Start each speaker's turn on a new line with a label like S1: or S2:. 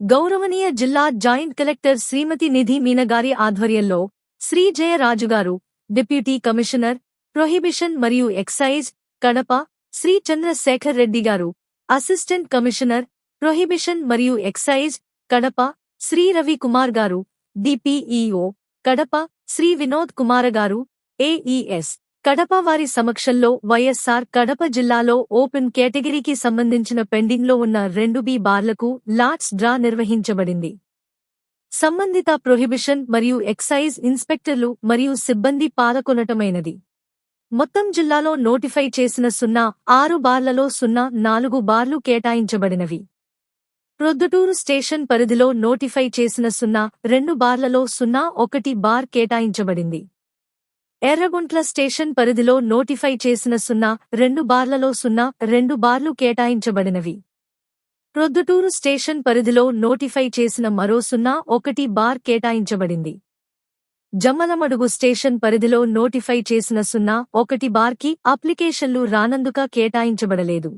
S1: గౌరవనీయ జిల్లా joint collector శ్రీమతి నిధి మీనగారి ఆధ్వర్యంలో శ్రీ జయరాజుగారు, డిప్యూటీ కమిషనర్, ప్రొహిబిషన్ మరియు ఎక్సైజ్, కడప, శ్రీ చంద్రశేఖర్ రెడ్డి గారు, అసిస్టెంట్ కమిషనర్, ప్రొహిబిషన్ మరియు ఎక్సైజ్, కడప, శ్రీ రవి కుమార్ గారు, డిపిఇఓ, కడప, శ్రీ వినోద్ కుమార గారు, ఏఈఎస్, కడప వారి సమక్షంలో వైఎస్ఆర్ కడప జిల్లాలో ఓపెన్ కేటగిరీకి సంబంధించిన పెండింగ్లో ఉన్న 2B బార్లకు లాట్స్ డ్రా నిర్వహించబడింది. సంబంధిత ప్రొహిబిషన్ మరియు ఎక్సైజ్ ఇన్స్పెక్టర్లు మరియు సిబ్బంది పాల్గొనటమైనది. మొత్తం జిల్లాలో నోటిఫై చేసిన 06 బార్లలో 04 బార్లు కేటాయించబడినవి. ప్రొద్దుటూరు స్టేషన్ పరిధిలో నోటిఫై చేసిన 02 బార్లలో 01 బార్ కేటాయించబడింది. ఎర్రగుంట్ల స్టేషన్ పరిధిలో నోటిఫై చేసిన 02 బార్లలో 02 బార్లు కేటాయించబడినవి. ప్రొద్దుటూరు స్టేషన్ పరిధిలో నోటిఫై చేసిన మరో 01 బార్ కేటాయించబడింది. జమ్మలమడుగు స్టేషన్ పరిధిలో నోటిఫై చేసిన 01 బార్కి అప్లికేషన్లు రానందుక కేటాయించబడలేదు.